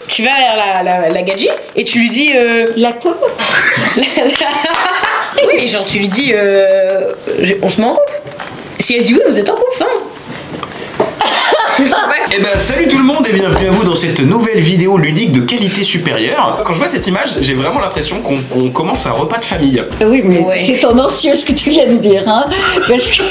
Tu vas vers la gadji et tu lui dis La quoi? Oui, genre tu lui dis on se met en couple. Si elle dit oui, vous êtes en couple, fin. Et ben salut tout le monde et bienvenue à vous dans cette nouvelle vidéo ludique de qualité supérieure. Quand je vois cette image, j'ai vraiment l'impression qu'on commence un repas de famille. Oui, mais Ouais. c'est tendancieux ce que tu viens de dire, hein, parce que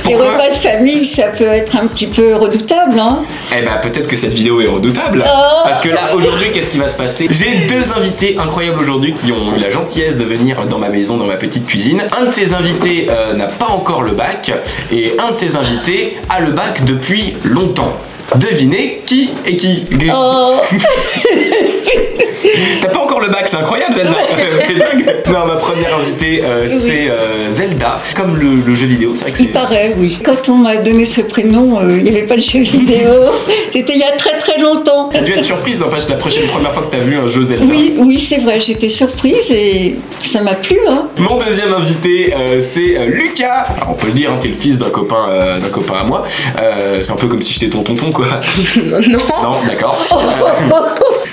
les repas de famille, ça peut être un petit peu redoutable, hein. Eh ben peut-être que cette vidéo est redoutable. Oh. Parce que là aujourd'hui, qu'est-ce qui va se passer? J'ai deux invités incroyables aujourd'hui qui ont eu la gentillesse de venir dans ma maison, dans ma petite cuisine. Un de ces invités n'a pas encore le bac et un de ces invités a le bac depuis longtemps. Devinez qui est qui? Oh. T'as pas encore le bac, c'est incroyable Zelda. C'est dingue. Non, ma première invitée c'est Zelda. Comme le jeu vidéo, c'est vrai que c'est... Il paraît, oui. Quand on m'a donné ce prénom, il n'y avait pas de jeu vidéo. C'était il y a très très longtemps. T'as dû être surprise n'empêche la première fois que t'as vu un jeu Zelda. Oui, oui, c'est vrai, j'étais surprise et ça m'a plu, hein. Mon deuxième invité c'est Lucas. Alors, on peut le dire, hein, t'es le fils d'un copain à moi. C'est un peu comme si j'étais ton tonton quoi. Non. Non, d'accord.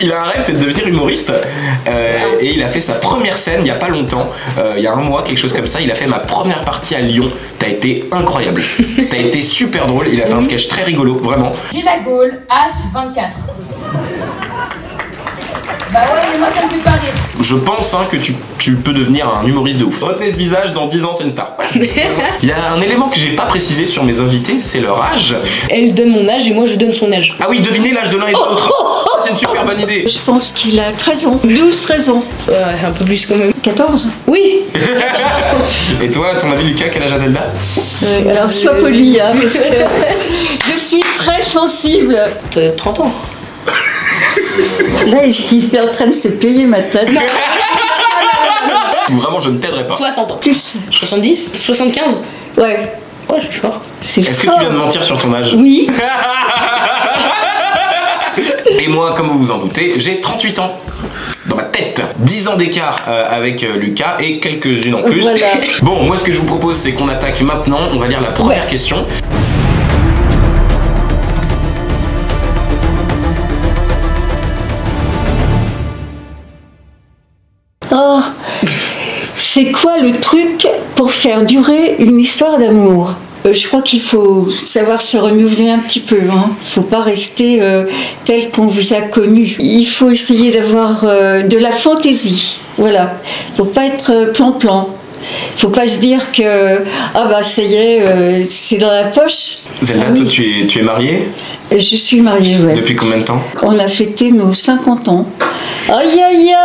Il a un rêve, c'est de devenir humoriste. Et il a fait sa première scène il y a pas longtemps, il y a un mois, quelque chose comme ça. Il a fait ma première partie à Lyon. T'as été incroyable. T'as été super drôle. Il a fait un sketch très rigolo, vraiment. J'ai la Gaule, âge 24. Bah ouais, mais moi ça me fait pas rire. Je pense hein, que tu peux devenir un humoriste de ouf. Retenez ce visage, dans 10 ans c'est une star. Il y a un élément que j'ai pas précisé sur mes invités, c'est leur âge. Elle donne mon âge et moi je donne son âge. Ah oui, devinez l'âge de l'un et de l'autre. C'est une super bonne idée. Je pense qu'il a 13 ans, 12-13 ans. Ouais, un peu plus quand même. 14. Oui. Et toi, à ton avis Lucas, quel âge a Zelda? Alors sois poli, hein, parce que je suis très sensible. 30 ans. Là, il est en train de se payer ma tête. Vraiment, je ne t'aiderai pas. 60 ans. Plus. 70 75. Ouais. Ouais, je suis fort. C'est Est-ce que tu viens de mentir sur ton âge? Oui. Et moi, comme vous vous en doutez, j'ai 38 ans. Dans ma tête. 10 ans d'écart avec Lucas et quelques-unes en plus. Voilà. Bon, moi ce que je vous propose, c'est qu'on attaque maintenant. On va lire la première question. Oh, c'est quoi le truc pour faire durer une histoire d'amour? Je crois qu'il faut savoir se renouveler un petit peu, hein. Faut pas rester tel qu'on vous a connu. Il faut essayer d'avoir de la fantaisie. Voilà. Faut pas être plan-plan. Faut pas se dire que ah bah ça y est, c'est dans la poche. Zelda, Ah oui. toi tu es mariée? Je suis mariée, ouais. Depuis combien de temps? On a fêté nos 50 ans. Aïe aïe aïe.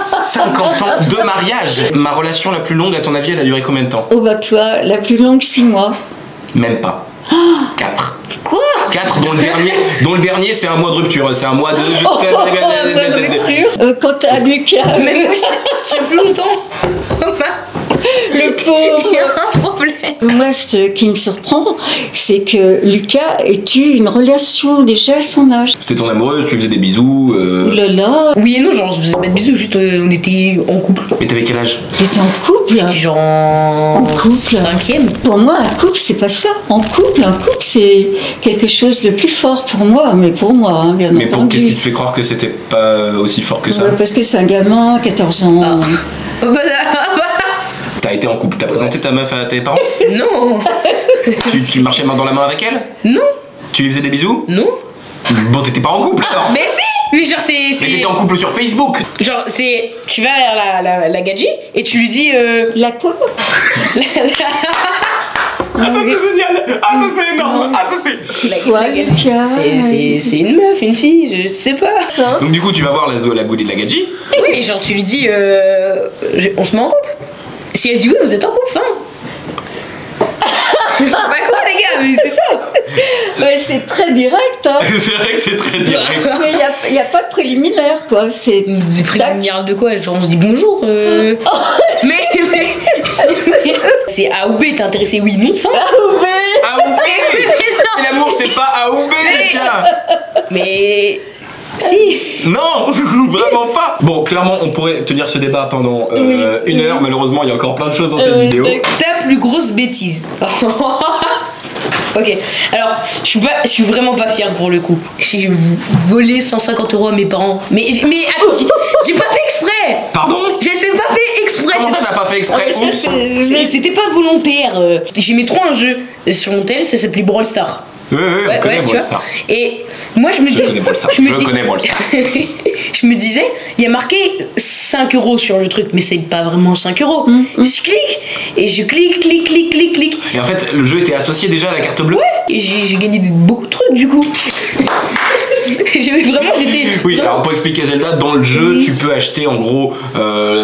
50 ans de mariage. Ma relation la plus longue, à ton avis, elle a duré combien de temps? Oh bah toi, la plus longue 6 mois. Même pas. 4. Quoi? 4 dont le dernier c'est un mois de rupture. C'est un mois de... Quant à Lucas, Même moi je tiens plus longtemps. le pauvre. Il y a un problème. Moi, ce qui me surprend, c'est que Lucas ait eu une relation déjà à son âge. C'était ton amoureuse, tu lui faisais des bisous. Oh là là, Oui et non, genre je faisais pas de bisous, juste on était en couple. Mais t'avais quel âge? j'étais en couple. Genre En couple. 5e. Pour moi, un couple, c'est pas ça. Un couple, c'est quelque chose de plus fort pour moi, mais pour moi, hein, bien Mais entendu. qu'est-ce qui te fait croire que c'était pas aussi fort que ça? Ouais, parce que c'est un gamin, 14 ans. Ah. T'as été en couple, t'as présenté ta meuf à tes parents? Non. tu marchais main dans la main avec elle? Non. Tu lui faisais des bisous? Non. Bon, t'étais pas en couple alors? Mais si. Mais genre c'est. Mais t'étais en couple sur Facebook! Genre c'est. Tu vas vers la gadji et tu lui dis La quoi? Ah ça c'est génial! Ah ça c'est énorme! Ah ça c'est... C'est la Quoi, gadji. Lucas? C'est une meuf, une fille, je sais pas. Hein? Donc du coup tu vas voir la goulée de la gadji. Oui, genre tu lui dis on se met en couple. Si elle dit oui, vous êtes en couple, fin. Bah quoi les gars, mais c'est ça. Ouais, c'est très direct, hein. C'est vrai que c'est très direct. Mais il n'y a pas de préliminaire, quoi. C'est Des préliminaires de quoi? Genre on se dit bonjour. Mais c'est A ou B, t'es intéressé oui, non, fin. Ah oui. A ou B! Et l'amour c'est pas A ou B, les gars! Mais si. Non, vraiment pas. Bon, clairement, on pourrait tenir ce débat pendant une heure. Malheureusement, il y a encore plein de choses dans cette vidéo. Ta plus grosse bêtise. Ok, alors je suis vraiment pas fière pour le coup. J'ai volé 150 € à mes parents. Mais attends, j'ai pas fait exprès. Pardon? J'ai pas fait exprès. Comment ça t'as pas fait exprès? Ah, ça, C'était pas volontaire. J'aimais trop un jeu sur mon tel, ça s'appelait Brawl Stars. Oui, on connaît tu Brawl vois. Stars. Et moi je me dis, connais Brawl Stars. je me Je dis- connais Brawl Stars. je me disais, il y a marqué 5 € sur le truc, mais c'est pas vraiment 5 €. Je clique et je clique. Et en fait, le jeu était associé déjà à la carte bleue? Et j'ai gagné beaucoup de trucs du coup. J'étais. Oui, vraiment- alors pour expliquer Zelda, dans le jeu, tu peux acheter en gros,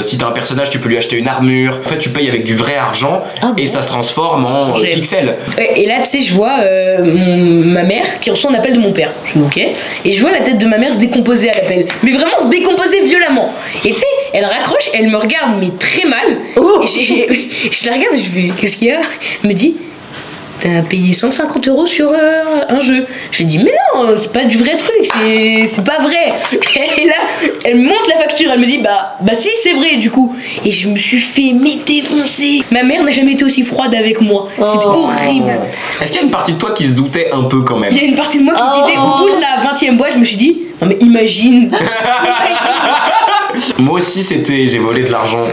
si t'as un personnage, tu peux lui acheter une armure. En fait, tu payes avec du vrai argent et ça se transforme en J'aime. pixels. Ouais, et là, tu sais, je vois ma mère qui reçoit un appel de mon père. Je dis ok. Et je vois la tête de ma mère se décomposer à l'appel. Mais vraiment se décomposer violemment. Et tu sais, elle raccroche, elle me regarde, mais très mal. Oh. Et je la regarde et je fais qu'est-ce qu'il y a? Elle me dit t'as payé 150 € sur un jeu. Je lui dis mais non, c'est pas du vrai truc, c'est pas vrai. Et là, elle me montre la facture, elle me dit bah si c'est vrai du coup. Et je me suis fait défoncer. Ma mère n'a jamais été aussi froide avec moi. C'était horrible. Est-ce qu'il y a une partie de toi qui se doutait un peu quand même? Il y a une partie de moi qui se disait au bout de la 20e boîte, je me suis dit non mais imagine. Moi aussi, j'ai volé de l'argent,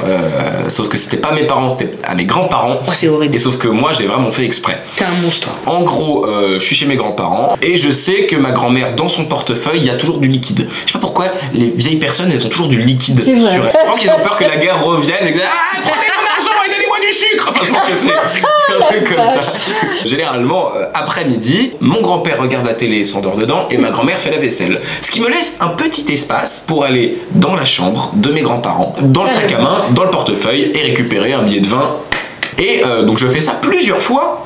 sauf que c'était pas mes parents, c'était à mes grands-parents. Oh, c'est horrible. Et sauf que moi, j'ai vraiment fait exprès. T'es un monstre. En gros, je suis chez mes grands-parents et je sais que ma grand-mère, dans son portefeuille, il y a toujours du liquide. Je sais pas pourquoi les vieilles personnes, elles ont toujours du liquide C'est vrai. sur elles. Je pense qu'ils ont peur que la guerre revienne et que prenez mon argent et donnez-moi du sucre. Enfin, je pense que c'est un truc comme ça. Généralement, après-midi, mon grand-père regarde la télé et s'endort dedans et ma grand-mère fait la vaisselle. Ce qui me laisse un petit espace pour aller dans la chambre de mes grands-parents, dans le sac à main, dans le portefeuille et récupérer un billet de vin. Et donc je fais ça plusieurs fois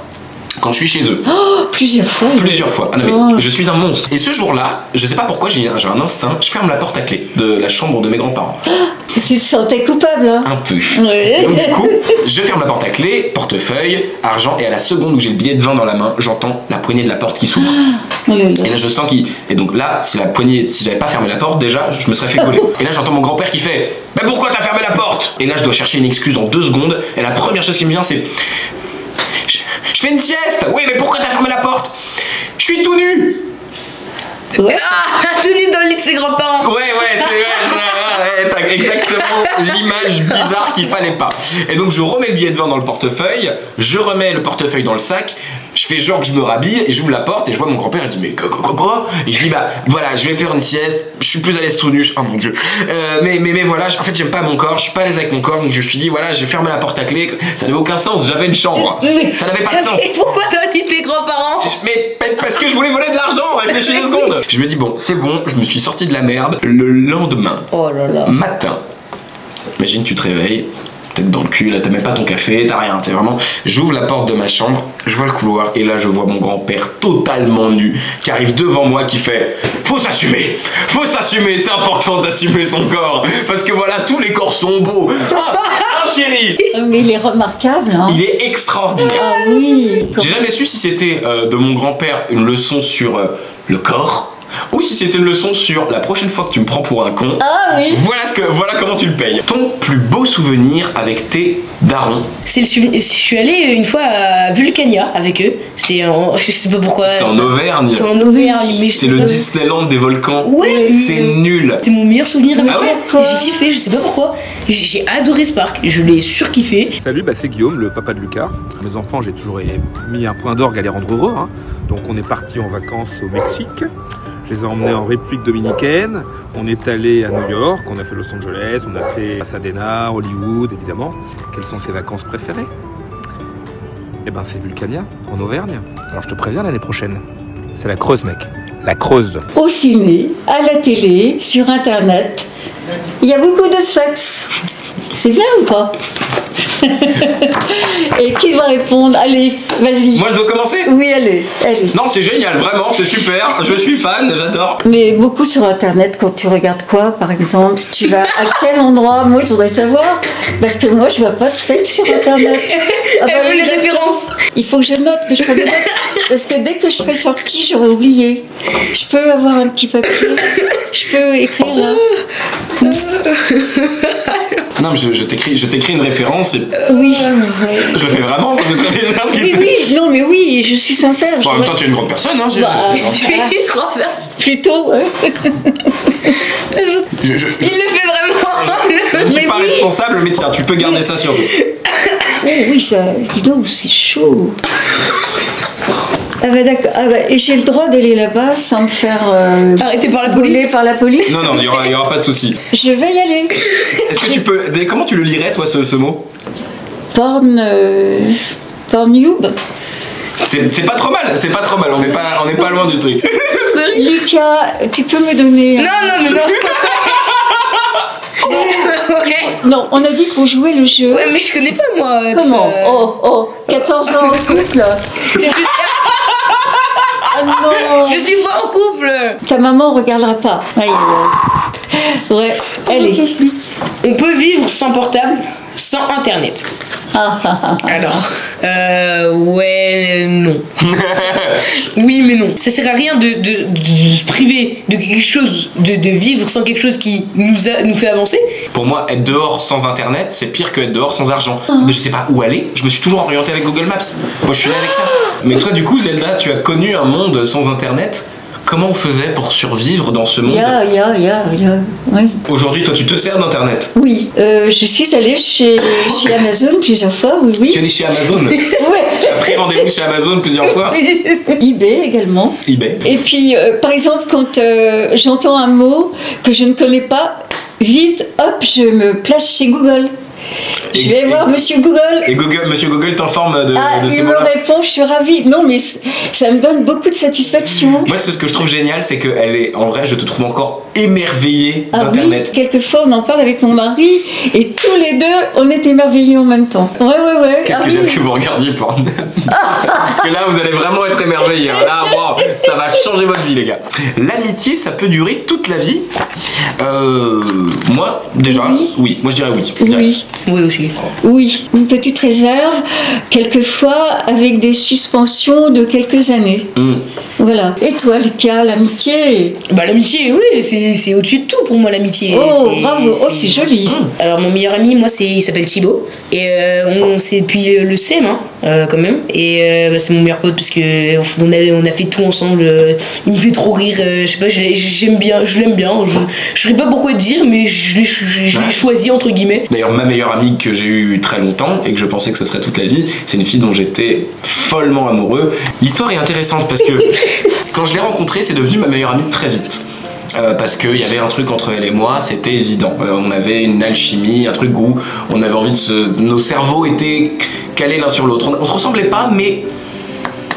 quand je suis chez eux. Oh, plusieurs fois. Plusieurs fois. Ah non, mais je suis un monstre. Et ce jour-là, je sais pas pourquoi, j'ai un instinct, je ferme la porte à clé de la chambre de mes grands-parents. Tu te sentais coupable, hein? Un peu. Ouais. Donc du coup, je ferme la porte à clé, portefeuille, argent, et à la seconde où j'ai le billet de vin dans la main, j'entends la poignée de la porte qui s'ouvre. Oh là là. Et là je sens qu'il... Et donc là, si j'avais pas fermé la porte, déjà, je me serais fait coller. Et là j'entends mon grand-père qui fait « Mais pourquoi t'as fermé la porte ?» Et là je dois chercher une excuse en 2 secondes, et la première chose qui me vient c'est « Je fais une sieste. Oui, mais pourquoi t'as fermé la porte? Je suis tout nu. » Ouais. Ah, tenu dans le lit de ses grands-parents. Ouais, t'as exactement l'image bizarre qu'il fallait pas. Et donc je remets le billet de vin dans le portefeuille, je remets le portefeuille dans le sac, je fais genre que je me rhabille et j'ouvre la porte et je vois mon grand-père, il dit mais quoi? Et je dis bah voilà, je vais faire une sieste, je suis plus à l'aise tout nu, oh mon dieu. Mais voilà, en fait j'aime pas mon corps, je suis pas à l'aise avec mon corps, donc je me suis dit voilà, je vais fermer la porte à clé, ça n'avait aucun sens, j'avais une chambre, ça n'avait pas de sens. Et pourquoi t'as dit tes grands-parents? Mais parce que je voulais voler de l'argent, réfléchis 2 secondes. Je me dis bon, c'est bon, je me suis sorti de la merde. Le lendemain, Oh là là. matin, imagine tu te réveilles, tête dans le cul, là t'as même pas ton café, t'as rien, t'es vraiment... J'ouvre la porte de ma chambre, je vois le couloir et là je vois mon grand-père totalement nu qui arrive devant moi qui fait « Faut s'assumer, c'est important d'assumer son corps parce que voilà, tous les corps sont beaux. Ah, chérie !» Mais il est remarquable, hein? Il est extraordinaire. Ah oui. J'ai jamais su si c'était de mon grand-père une leçon sur le corps ou si c'était une leçon sur la prochaine fois que tu me prends pour un con. Ah oui. Voilà comment tu le payes. Ton plus beau souvenir avec tes darons? Je suis allée une fois à Vulcania avec eux. Je sais pas pourquoi. C'est en Auvergne. C'est en Auvergne, mais je C'est sais le pas. Disneyland des volcans. Ouais. C'est nul. C'est mon meilleur souvenir avec Ah ouais? eux. J'ai kiffé, je sais pas pourquoi. J'ai adoré ce parc, je l'ai surkiffé. Salut, c'est Guillaume, le papa de Lucas. Mes enfants, j'ai toujours mis un point d'orgue à les rendre heureux, hein. Donc on est parti en vacances au Mexique. Je les ai emmenés en République dominicaine. On est allé à New York, on a fait Los Angeles, on a fait Pasadena, Hollywood, évidemment. Quelles sont ses vacances préférées? Eh ben c'est Vulcania, en Auvergne. Alors je te préviens, l'année prochaine, c'est la Creuse, mec. La Creuse. Au ciné, à la télé, sur Internet, il y a beaucoup de sexe. C'est bien ou pas? Et qui va répondre? Allez, vas-y. Moi je dois commencer? Oui, allez. Non, c'est génial, vraiment, c'est super. Je suis fan, j'adore. Mais beaucoup sur Internet, quand tu regardes quoi, par exemple? Tu vas à quel endroit? Moi, je voudrais savoir. Parce que moi, je vois pas de sexe sur Internet. Ah bah Elle veut oui, les références. il faut que je note, que je prenne des notes. Parce que dès que je serai sortie, j'aurais oublié. Je peux avoir un petit papier? Je peux écrire là? Non, mais je t'écris une référence et Oui. je le fais vraiment, c'est très bizarre ce que Oui, c'est. oui, non, mais oui, je suis sincère. Bon, en même temps, tu es une grande personne, hein. Plutôt, ouais. Je Il le fait vraiment. ne suis Mais pas oui. responsable, mais tiens, tu peux garder ça sur toi. Oh, oui, ça. Dis donc, c'est chaud. Ah bah d'accord. Ah bah, et j'ai le droit d'aller là-bas sans me faire Arrêté par la brûler police. par la police. Non, non, il y aura pas de souci. Je vais y aller. Est-ce que tu peux. Comment tu le lirais, toi, ce mot? Pornhub. C'est pas trop mal, c'est pas trop mal, on n'est pas loin du truc. Lucas, tu peux me donner. Non, mais non. Ouais. Non, on a dit qu'on jouait le jeu. Ouais, mais je connais pas moi. Comment? Oh, 14 ans en couple. Ah non. Je suis pas en couple. Ta maman regardera pas. Aïe, aïe, aïe. Ouais, allez. On peut vivre sans portable, sans internet. Alors, ouais, non. Oui, mais non. Ça sert à rien de se priver de quelque chose, de vivre sans quelque chose qui nous fait avancer. Pour moi, être dehors sans internet, c'est pire que être dehors sans argent. Je sais pas où aller, je me suis toujours orienté avec Google Maps. Moi, je suis là avec ça. Mais toi, du coup, Zelda, tu as connu un monde sans internet. Comment on faisait pour survivre dans ce monde? Oui. Aujourd'hui, toi, tu te sers d'internet. Oui, je suis allée chez Amazon plusieurs fois, oui. Tu es allé chez Amazon. Ouais. Tu as pris rendez-vous chez Amazon plusieurs fois. eBay également. eBay. Et puis, par exemple, quand j'entends un mot que je ne connais pas, vite, hop, je me place chez Google. Je vais voir Monsieur Google. Et Monsieur Google t'informe de ces il me mots-là. répond, je suis ravie. Non, mais ça me donne beaucoup de satisfaction. Moi, ce que je trouve génial, c'est en vrai, je te trouve encore émerveillé Ah d'internet. oui, quelquefois on en parle avec mon mari et tous les deux on est émerveillés en même temps. Ouais. Qu'est-ce Ah que oui. j'aime que vous regardiez pour parce que là, vous allez vraiment être émerveillés. Hein. Là, wow, ça va changer votre vie, les gars. L'amitié, ça peut durer toute la vie. Moi, déjà, oui. Moi, je dirais oui. Direct. Oui, aussi. Oui, une petite réserve, quelquefois avec des suspensions de quelques années. Voilà. Et toi, Lucas, l'amitié? Bah, l'amitié, oui, c'est au-dessus de tout pour moi, l'amitié. Oh, bravo, c'est joli. Alors, mon meilleur ami, moi, il s'appelle Thibaut. Et on s'est depuis le CM, quand même. Et bah, c'est mon meilleur pote parce que on a fait tout ensemble. Il me fait trop rire. Je sais pas, j'aime bien, je l'aime bien. Je sais pas pourquoi dire, mais je l'ai choisi, entre guillemets. D'ailleurs, ma meilleure amie que j'ai eue très longtemps et que je pensais que ce serait toute la vie, c'est une fille dont j'étais follement amoureux. L'histoire est intéressante parce que quand je l'ai rencontrée, c'est devenu ma meilleure amie très vite. Parce qu'il y avait un truc entre elle et moi, c'était évident. On avait une alchimie, un truc où on avait envie nos cerveaux étaient calés l'un sur l'autre. On se ressemblait pas, mais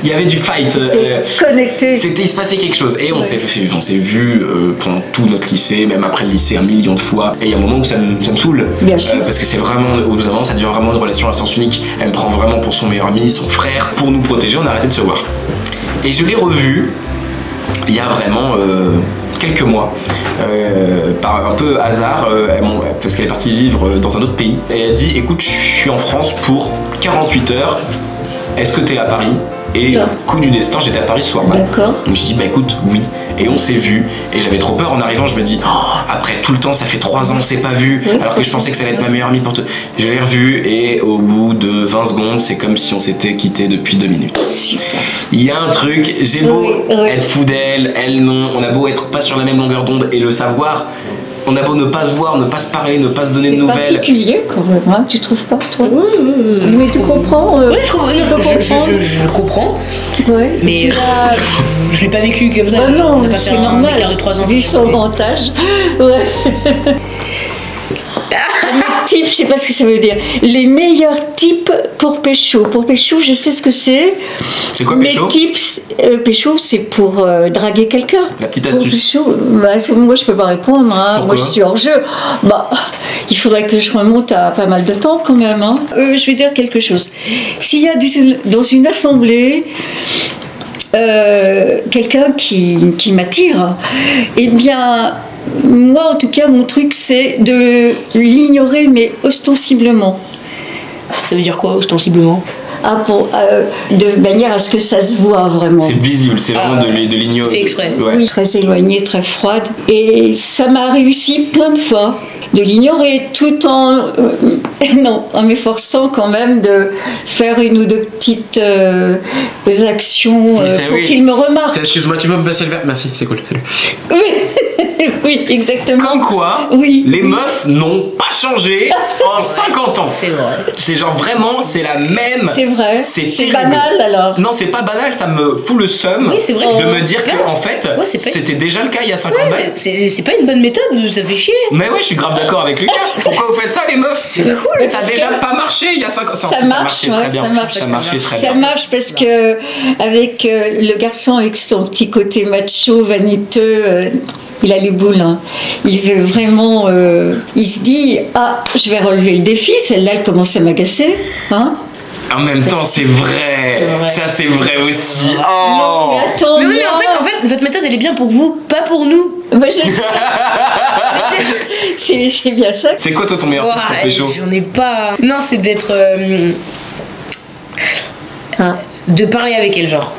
il y avait du fight. Connecté. Il se passait quelque chose. Et on s'est vu pendant tout notre lycée, même après le lycée, 1 million de fois. Et il y a un moment où ça me saoule. Bien sûr. Parce que c'est vraiment, au bout d'un moment, ça devient vraiment une relation à sens unique. Elle me prend vraiment pour son meilleur ami, son frère. Pour nous protéger, on a arrêté de se voir. Et je l'ai revue il y a vraiment quelques mois. Par un peu hasard, parce qu'elle est partie vivre dans un autre pays. Et elle a dit, écoute, je suis en France pour 48 heures. Est-ce que t'es à Paris? Et coup du destin, j'étais à Paris ce soir-là. D'accord. Donc je dis, bah écoute, oui. Et on s'est vu. Et j'avais trop peur en arrivant. Je me dis, après tout le temps, ça fait 3 ans, on s'est pas vu. Alors que je pensais que ça allait être ma meilleure amie pour te. Je l'ai revue et au bout de 20 secondes, c'est comme si on s'était quitté depuis 2 minutes. Super. Il y a un truc, j'ai beau être fou d'elle, elle non. On a beau être pas sur la même longueur d'onde et le savoir. On a beau ne pas se voir, ne pas se parler, ne pas se donner de nouvelles. C'est particulier quand même, hein, tu trouves pas, toi? Mais tu comprends? Oui, je comprends. Je comprends. Ouais. Mais je l'ai pas vécu comme ça. Bah non, On a pas c'est fait un normal. écart de 3 ans. Vu son grand âge. Ouais. Les types, je sais pas ce que ça veut dire. Les meilleurs types pour pécho. Pour pécho, je sais ce que c'est. C'est quoi pécho? Les tips, pécho, c'est pour draguer quelqu'un. La petite Pour astuce. pécho, moi je peux pas répondre. Hein. Pourquoi? Moi je suis hors jeu. Bah, il faudrait que je remonte à pas mal de temps quand même. Hein. Je vais dire quelque chose. S'il y a dans une assemblée quelqu'un qui m'attire, eh bien, moi en tout cas, mon truc c'est de l'ignorer, mais ostensiblement. Ça veut dire quoi, ostensiblement? De manière à ce que ça se voit vraiment. C'est visible, c'est vraiment de l'ignorer. C'est fait exprès. Ouais. Oui, très éloignée, très froide. Et ça m'a réussi plein de fois. l'ignorer, tout en non, en m'efforçant quand même de faire une ou deux petites actions pour qu'il me remarque. Excuse-moi, tu peux me passer le verre? Merci, c'est cool, salut. Oui, oui, exactement. Comme quoi, oui, les meufs n'ont pas changé en 50 ans. C'est vrai. C'est genre vraiment, c'est la même. C'est vrai. C'est banal alors. Non, c'est pas banal, ça me fout le seum Oui, c'est vrai. de me dire que en fait, c'était déjà le cas il y a 50 ans. C'est pas une bonne méthode, ça fait chier. Mais ouais, je suis grave d'accord avec Lucas. Pourquoi vous faites ça, les meufs? C'est cool. Ça a déjà pas marché il y a 5 ans. Ça marche, très bien. Ça marchait très bien. Ça marche parce que avec le garçon, avec son petit côté macho, vaniteux, il a les boules. Hein. Il veut vraiment. Il se dit, ah, je vais relever le défi. Celle-là, elle commence à m'agacer. Hein. En même temps, c'est vrai. Ça, c'est vrai aussi. Oh. Non, mais attends. Mais oui, mais en fait, votre méthode, elle est bien pour vous, pas pour nous. Bah, c'est bien ça. C'est quoi, toi, ton meilleur truc pour pécho? J'en ai pas. Non, c'est d'être. De parler avec elle, genre.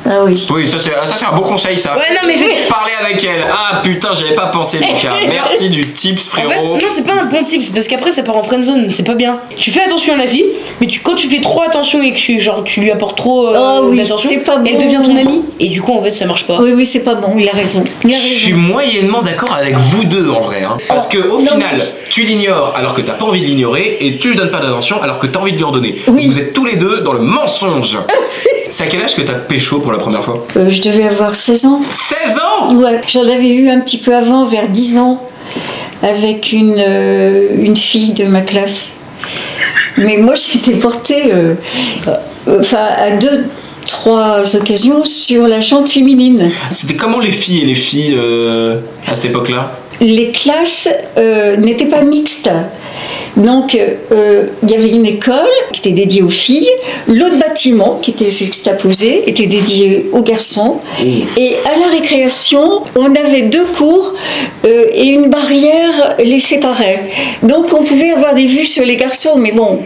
Ah oui. Oui, ça c'est un beau conseil, ça. Ouais, non, mais je vais parler avec elle. Ah putain, j'avais pas pensé, Lucas. Merci du tips, frérot. En fait, non, c'est pas un bon tips parce qu'après ça part en friendzone, c'est pas bien. Tu fais attention à la fille, mais quand tu fais trop attention et que genre tu lui apportes trop d'attention, elle devient ton amie et du coup en fait ça marche pas. Oui, c'est pas bon, il a raison. Je suis moyennement d'accord avec vous deux en vrai. Hein. Parce que au final, tu l'ignores alors que t'as pas envie de l'ignorer et tu lui donnes pas d'attention alors que t'as envie de lui en donner. Oui. Vous êtes tous les deux dans le mensonge. C'est à quel âge que t'as pécho pour la première fois? Je devais avoir 16 ans. 16 ans? Ouais, j'en avais eu un petit peu avant, vers 10 ans, avec une fille de ma classe. Mais moi, j'étais portée à 2-3 occasions sur la jante féminine. C'était comment les filles et les filles à cette époque-là? Les classes n'étaient pas mixtes. Donc, il y avait une école qui était dédiée aux filles, l'autre bâtiment qui était juxtaposé était dédié aux garçons. Et à la récréation, on avait 2 cours et une barrière les séparait. Donc, on pouvait avoir des vues sur les garçons, mais bon,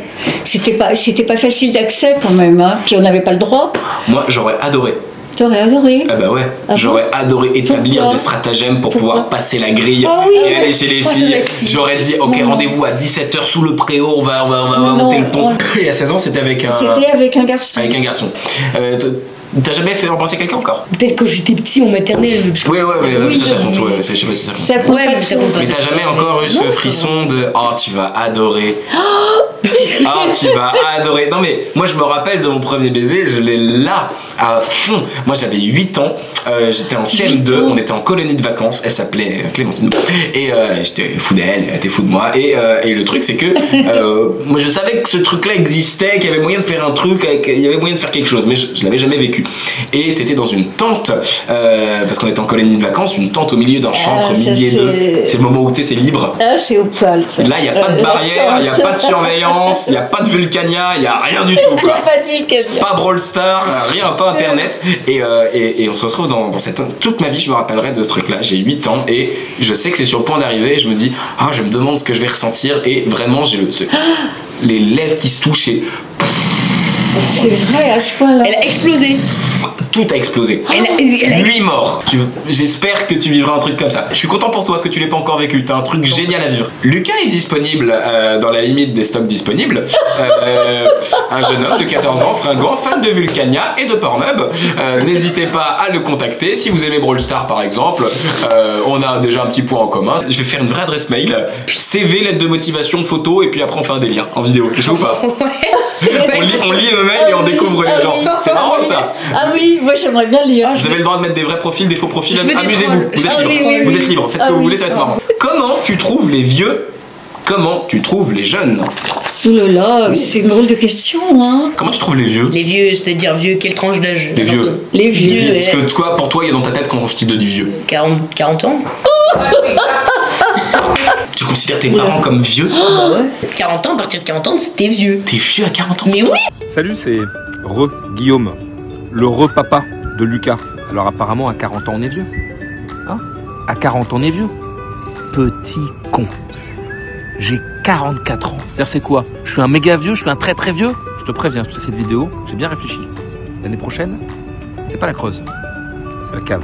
c'était pas facile d'accès quand même, hein. Puis on n'avait pas le droit. Moi, j'aurais adoré. T'aurais adoré? Ah bah ouais, j'aurais adoré établir des stratagèmes pour pouvoir passer la grille et aller chez les filles. J'aurais dit, ok, rendez-vous à 17h sous le préau, on va monter le pont. Et à 16 ans, c'était avec un... C'était avec un garçon. Avec un garçon. T'as jamais fait embrasser quelqu'un encore? Peut-être que j'étais petit en maternelle. Ouais, mais ça compte, ouais, je sais pas si ça compte. Ça compte pas trop. Mais t'as jamais encore eu ce frisson de « Oh, tu vas adorer ». Ah, tu vas adorer. Non mais moi je me rappelle de mon premier baiser, je l'ai là à fond. Moi j'avais 8 ans, j'étais en CM2, on était en colonie de vacances, elle s'appelait Clémentine. Et j'étais fou d'elle, elle était fou de moi. Et le truc c'est que moi je savais que ce truc là existait, qu'il y avait moyen de faire un truc, qu'il y avait moyen de faire quelque chose, mais je l'avais jamais vécu. Et c'était dans une tente, parce qu'on était en colonie de vacances, une tente au milieu d'un champ entre midi et 2. C'est le moment où tu sais c'est libre. Ah c'est au poil ça. Là il n'y a pas de barrière, il n'y a pas de surveillance, il n'y a pas de Vulcania, il n'y a rien du tout. Il n'y a pas de Vulcania. Pas Brawl Stars, rien, pas internet. Et on se retrouve dans cette... Toute ma vie je me rappellerai de ce truc là, j'ai 8 ans et je sais que c'est sur le point d'arriver et je me dis, ah je me demande ce que je vais ressentir et vraiment j'ai les lèvres qui se touchent et... C'est vrai à ce point-là. Elle a explosé. Tout a explosé. Lui mort. J'espère que tu vivras un truc comme ça. Je suis content pour toi que tu l'aies pas encore vécu. T'as un truc génial à vivre. Lucas est disponible dans la limite des stocks disponibles. Un jeune homme de 14 ans, fringant, fan de Vulcania et de Pornhub. N'hésitez pas à le contacter. Si vous aimez Brawl Stars par exemple, on a déjà un petit point en commun. Je vais faire une vraie adresse mail. CV, lettre de motivation, photo et puis après on fait un délire en vidéo. Tu sais ou pas? On lit le mail et on découvre les gens. C'est marrant ça. Ah oui, moi j'aimerais bien lire. Vous avez le droit de mettre des vrais profils, des faux profils. Amusez-vous. Vous êtes libre. Vous êtes libre. Faites ce que vous voulez, ça va être marrant. Comment tu trouves les vieux? Comment tu trouves les jeunes? Oh là là, c'est une drôle de question, hein. Comment tu trouves les vieux? Les vieux, c'est-à-dire vieux, quelle tranche d'âge? Les vieux. Les vieux. Parce que quoi, pour toi, il y a dans ta tête quand je te dis vieux? 40 ans. Tu considères tes parents comme vieux? Bah ouais. 40 ans, à partir de 40 ans, c'était vieux. T'es vieux à 40 ans? Mais oui. Salut, c'est Guillaume, le papa de Lucas. Alors apparemment, à 40 ans, on est vieux. Hein? À 40 ans, on est vieux. Petit con. J'ai 44 ans. C'est-à-dire, c'est quoi? Je suis un méga vieux, je suis un très très vieux? Je te préviens, sur cette vidéo, j'ai bien réfléchi. L'année prochaine, c'est pas la Creuse, c'est la cave.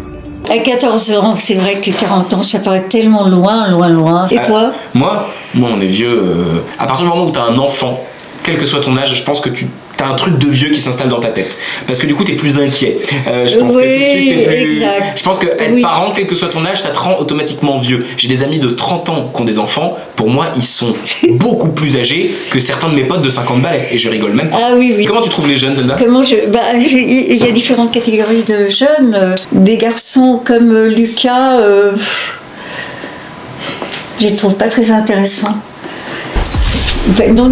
À 14 ans, c'est vrai que 40 ans, ça paraît tellement loin, loin, loin. Et toi? Moi, on est vieux. À partir du moment où tu as un enfant, quel que soit ton âge, je pense que t'as un truc de vieux qui s'installe dans ta tête. Parce que du coup, t'es plus inquiet. Je pense que tout de suite, t'es plus... exact. Je pense que être parent, quel que soit ton âge, ça te rend automatiquement vieux. J'ai des amis de 30 ans qui ont des enfants. Pour moi, ils sont beaucoup plus âgés que certains de mes potes de 50 balais. Et je rigole même pas. Ah oui, oui. Comment tu trouves les jeunes, Zelda? Il y a différentes catégories de jeunes. Des garçons comme Lucas, je les trouve pas très intéressants. Non,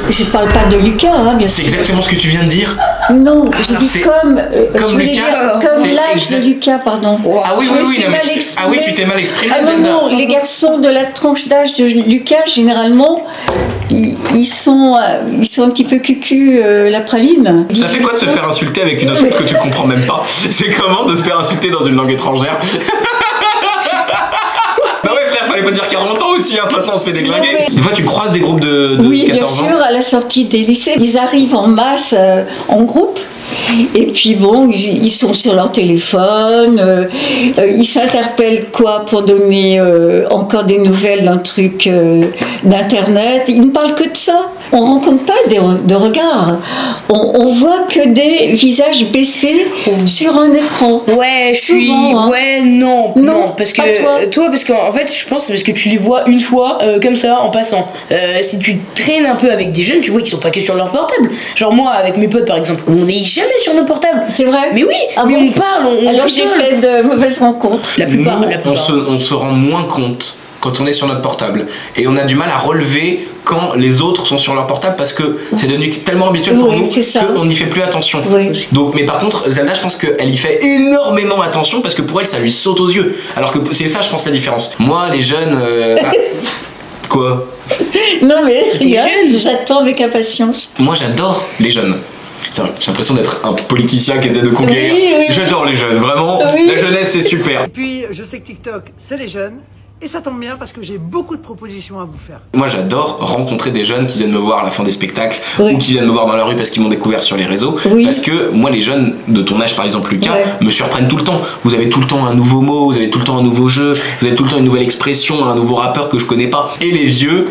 je ne parle pas de Lucas, hein, bien sûr. C'est exactement ce que tu viens de dire. Non, je dis comme Lucas, comme l'âge de Lucas, pardon. Ah oui, tu t'es mal exprimé, Zelda. Non, les garçons de la tranche d'âge de Lucas, généralement, ils sont un petit peu cucu la praline. Ça fait quoi de se faire insulter avec une insulte que tu comprends même pas? C'est comment de se faire insulter dans une langue étrangère? Bah ouais frère, fallait pas dire 40 ans aussi, hein, maintenant on se fait déglinguer. Des fois tu croises des groupes de 14 ans. Oui, bien sûr, à la sortie des lycées, ils arrivent en masse, en groupe. Et puis bon, ils sont sur leur téléphone, ils s'interpellent pour donner encore des nouvelles d'un truc d'internet. Ils ne parlent que de ça. On ne rencontre pas de regards. On voit que des visages baissés sur un écran. Ouais, Souvent, hein. Ouais, non, parce que toi, parce qu'en fait, je pense que c'est parce que tu les vois une fois comme ça en passant. Si tu traînes un peu avec des jeunes, tu vois qu'ils sont pas que sur leur portable. Genre moi, avec mes potes par exemple, on n'est jamais sur nos portables. C'est vrai. Mais oui, mais on parle, on alors j'ai fait de mauvaises rencontres. La plupart. On se rend moins compte quand on est sur notre portable. Et on a du mal à relever quand les autres sont sur leur portable parce que c'est devenu tellement habituel pour nous qu'on n'y fait plus attention. Oui. Donc, mais par contre, Zelda, je pense qu'elle y fait énormément attention parce que pour elle, ça lui saute aux yeux. Alors que c'est ça, je pense, la différence. Moi, les jeunes... Quoi? Non mais regarde, j'attends avec impatience. Moi, j'adore les jeunes. J'ai l'impression d'être un politicien qui essaie de conquérir. Oui. J'adore les jeunes, vraiment. Oui. La jeunesse, c'est super. Et puis, je sais que TikTok, c'est les jeunes. Et ça tombe bien parce que j'ai beaucoup de propositions à vous faire. Moi j'adore rencontrer des jeunes qui viennent me voir à la fin des spectacles ou qui viennent me voir dans la rue parce qu'ils m'ont découvert sur les réseaux. Parce que moi les jeunes de ton âge par exemple Lucas me surprennent tout le temps. Vous avez tout le temps un nouveau mot, vous avez tout le temps un nouveau jeu, vous avez tout le temps une nouvelle expression, un nouveau rappeur que je connais pas. Et les vieux,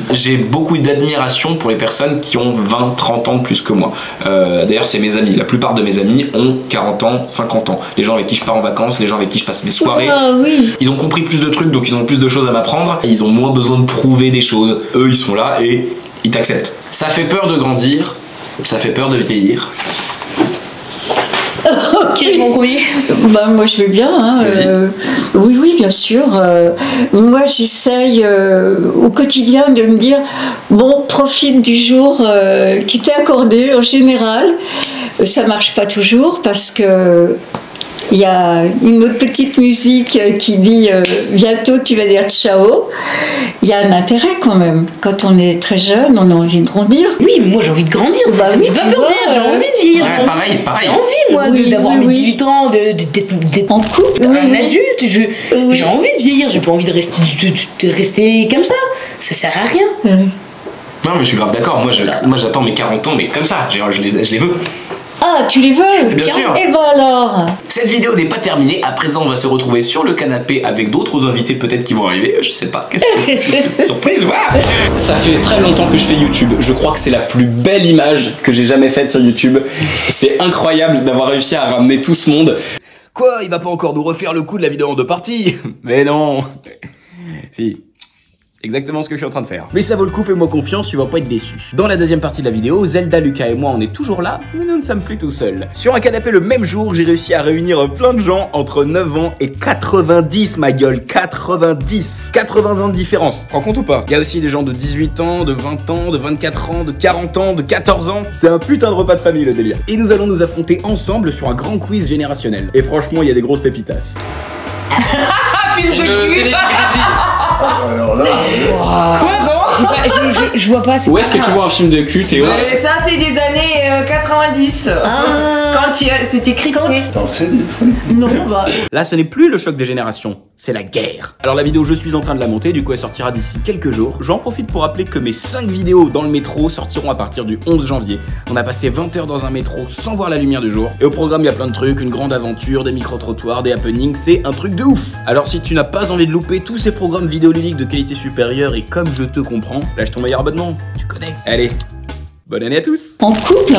j'ai beaucoup d'admiration pour les personnes qui ont 20-30 ans de plus que moi. D'ailleurs c'est mes amis, la plupart de mes amis ont 40 ans, 50 ans. Les gens avec qui je pars en vacances, les gens avec qui je passe mes soirées, ils ont compris plus de trucs donc ils ont plus de choses à m'apprendre, ils ont moins besoin de prouver des choses, eux ils sont là et ils t'acceptent. Ça fait peur de grandir, ça fait peur de vieillir. Qui répond premier? Moi je vais bien, hein. Oui bien sûr. Moi j'essaye au quotidien de me dire bon, profite du jour qui t'est accordé en général. Ça marche pas toujours parce que il y a une autre petite musique qui dit bientôt tu vas dire ciao. Il y a un intérêt quand même. Quand on est très jeune, on a envie de grandir. Oui, mais moi j'ai envie de grandir. Ça me fait pas peur de dire, j'ai envie de vieillir. Ouais, pareil. J'ai envie moi d'avoir mes 18 ans, d'être en couple, un adulte. J'ai envie de vieillir. J'ai pas envie de rester comme ça. Ça sert à rien. Non mais je suis grave d'accord. Moi j'attends mes 40 ans mais comme ça. Je les veux. Ah, tu les veux? Bien sûr. Et ben alors. Cette vidéo n'est pas terminée. À présent, on va se retrouver sur le canapé avec d'autres invités peut-être qui vont arriver. Je sais pas. Qu'est-ce que c'est? Surprise, waouh! Ça fait très longtemps que je fais YouTube. Je crois que c'est la plus belle image que j'ai jamais faite sur YouTube. C'est incroyable d'avoir réussi à ramener tout ce monde. Quoi? Il va pas encore nous refaire le coup de la vidéo en 2 parties? Mais non. Si. Exactement ce que je suis en train de faire. Mais ça vaut le coup, fais-moi confiance, tu vas pas être déçu. Dans la deuxième partie de la vidéo, Zelda, Lucas et moi, on est toujours là, mais nous ne sommes plus tout seuls. Sur un canapé le même jour, j'ai réussi à réunir plein de gens entre 9 ans et 90, ma gueule, 90. 80 ans de différence, tu te rends compte ou pas? Il y a aussi des gens de 18 ans, de 20 ans, de 24 ans, de 40 ans, de 14 ans. C'est un putain de repas de famille le délire. Et nous allons nous affronter ensemble sur un grand quiz générationnel. Et franchement, il y a des grosses pépitas. Film de cul. Alors là, Quoi? Je vois pas. Où est-ce que tu vois un film de cul, Théo? Ça, c'est des années 90. Ah, Quand c'est écrit. T'en sais des trucs. Non, bah. Là, ce n'est plus le choc des générations, c'est la guerre. Alors la vidéo, je suis en train de la monter, du coup elle sortira d'ici quelques jours. J'en profite pour rappeler que mes 5 vidéos dans le métro sortiront à partir du 11 janvier. On a passé 20 heures dans un métro sans voir la lumière du jour. Et au programme, il y a plein de trucs, une grande aventure, des micro-trottoirs, des happenings, c'est un truc de ouf. Alors si tu n'as pas envie de louper tous ces programmes vidéoludiques de qualité supérieure et comme je te comprends, lâche ton meilleur abonnement, tu connais. Allez, bonne année à tous. En couple.